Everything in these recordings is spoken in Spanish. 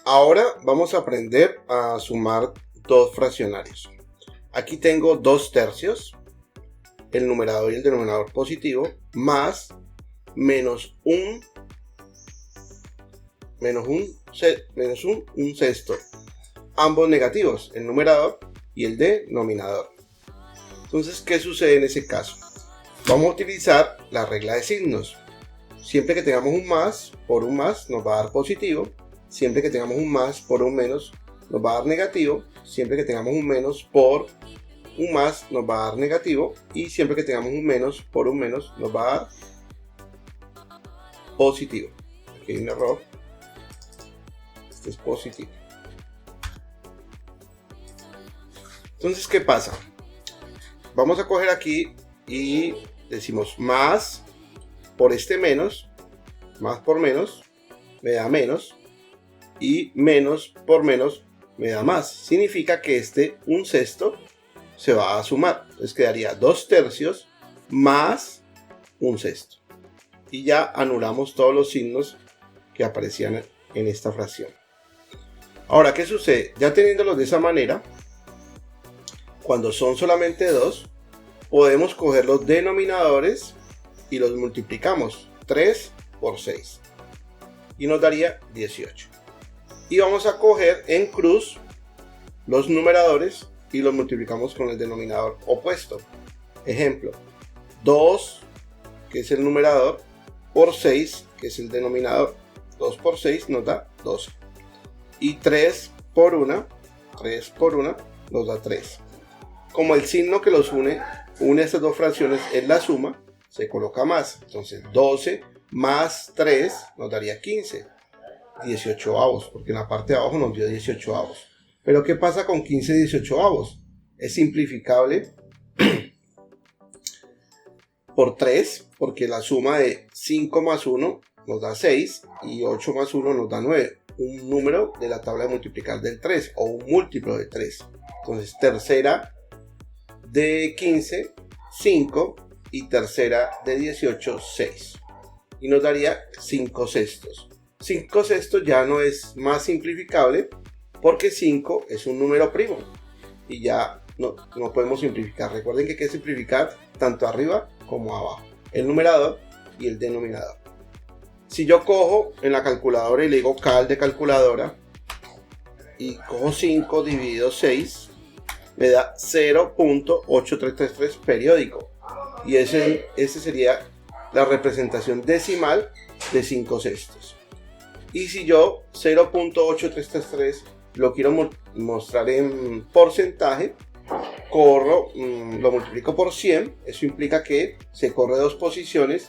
Ahora vamos a aprender a sumar dos fraccionarios. Aquí tengo 2 tercios, el numerador y el denominador positivo, más menos un sexto, ambos negativos, el numerador y el denominador. Entonces, ¿qué sucede en ese caso? Vamos a utilizar la regla de signos. Siempre que tengamos un más por un más nos va a dar positivo. Siempre que tengamos un más por un menos nos va a dar negativo. Siempre que tengamos un menos por un más nos va a dar negativo. Y siempre que tengamos un menos por un menos nos va a dar positivo. Aquí hay un error. Este es positivo. Entonces, ¿qué pasa? Vamos a coger aquí y decimos más por este menos, más por menos me da menos, y menos por menos me da más. Significa que este un sexto se va a sumar. Entonces quedaría 2 tercios más un sexto. Y ya anulamos todos los signos que aparecían en esta fracción. Ahora, ¿qué sucede? Ya teniéndolos de esa manera, cuando son solamente 2, podemos coger los denominadores y los multiplicamos. 3 por 6. Y nos daría 18. Y vamos a coger en cruz los numeradores y los multiplicamos con el denominador opuesto. Ejemplo, 2, que es el numerador, por 6, que es el denominador. 2 por 6 nos da 12. Y 3 por 1 nos da 3. Como el signo que los une estas dos fracciones es la suma, se coloca más. Entonces 12 más 3 nos daría 15. 18 avos, porque en la parte de abajo nos dio 18 avos. Pero ¿qué pasa con 15 18 avos? Es simplificable por 3, porque la suma de 5 más 1 nos da 6 y 8 más 1 nos da 9. Un número de la tabla de multiplicar del 3 o un múltiplo de 3. Entonces tercera de 15, 5 y tercera de 18, 6. Y nos daría 5 sextos. 5 sextos ya no es más simplificable porque 5 es un número primo y ya no podemos simplificar. Recuerden que hay que simplificar tanto arriba como abajo, el numerador y el denominador. Si yo cojo en la calculadora y le digo cal de calculadora y cojo 5 dividido 6, me da 0.8333 periódico, y ese sería la representación decimal de 5 sextos. Y si yo 0.8333 lo quiero mostrar en porcentaje, lo multiplico por 100. Eso implica que se corre 2 posiciones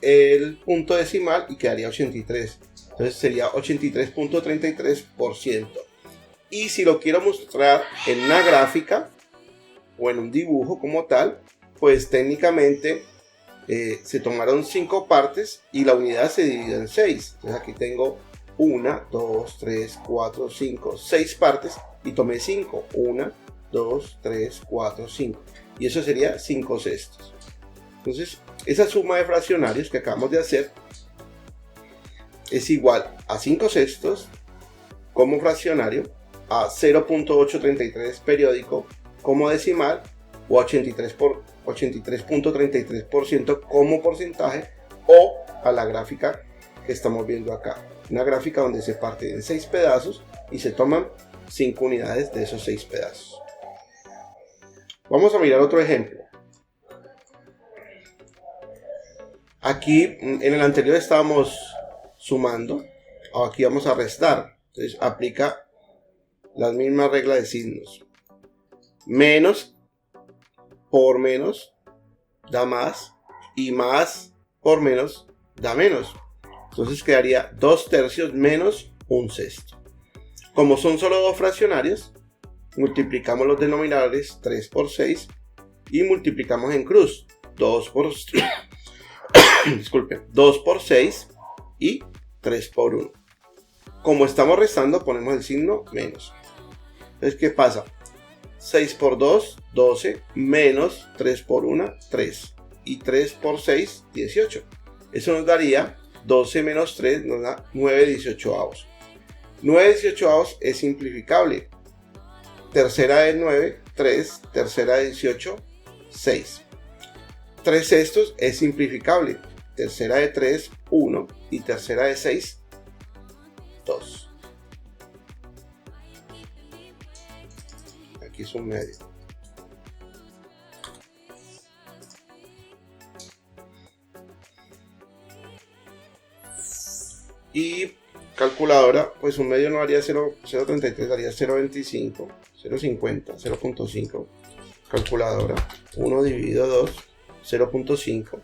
el punto decimal y quedaría 83. Entonces sería 83.33%. Y si lo quiero mostrar en una gráfica o en un dibujo como tal, pues técnicamente se tomaron 5 partes y la unidad se dividió en 6. Entonces aquí tengo 1, 2, 3, 4, 5, 6 partes y tomé 5. 1, 2, 3, 4, 5. Y eso sería 5 sextos. Entonces esa suma de fraccionarios que acabamos de hacer es igual a 5 sextos como fraccionario, a 0.833 periódico como decimal, o 83.33% como porcentaje, o a la gráfica que estamos viendo acá. Una gráfica donde se parte en 6 pedazos y se toman 5 unidades de esos 6 pedazos. Vamos a mirar otro ejemplo. Aquí en el anterior estábamos sumando, aquí vamos a restar. Entonces aplica las mismas reglas de signos. Menos por menos da más, y más por menos da menos. Entonces quedaría 2 tercios menos un sexto. Como son solo 2 fraccionarios, multiplicamos los denominadores 3 por 6 y multiplicamos en cruz 2 por 6 y 3 por 1. Como estamos restando, ponemos el signo menos. Entonces, ¿qué pasa? 6 por 2, 12, menos 3 por 1, 3. Y 3 por 6, 18. Eso nos daría 12 menos 3, nos da 9 18avos. 9/18 es simplificable. Tercera de 9, 3. Tercera de 18, 6. 3/6 es simplificable. Tercera de 3, 1. Y tercera de 6, 2. Aquí es un medio. Y calculadora, pues un medio no haría 0.33, daría 0.25, 0.50, 0.5. Calculadora, 1 dividido 2, 0.5.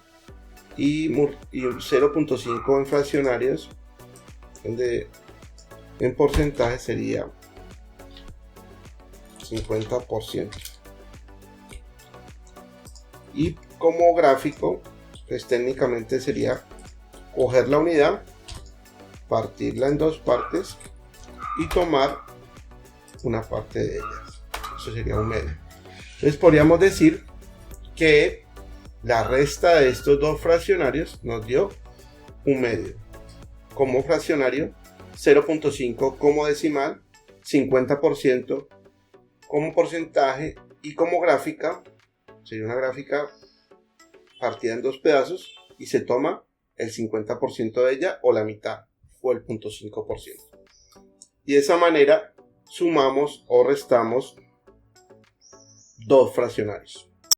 Y 0.5 en fraccionarios, donde en porcentaje sería 50%. Y como gráfico, pues técnicamente sería coger la unidad, partirla en dos partes y tomar una parte de ellas. Eso sería un medio. Entonces podríamos decir que la resta de estos dos fraccionarios nos dio un medio. Como fraccionario, 0.5 como decimal, 50% como porcentaje, y como gráfica, sería una gráfica partida en dos pedazos y se toma el 50% de ella o la mitad o el 0.5%. Y de esa manera sumamos o restamos dos fraccionarios.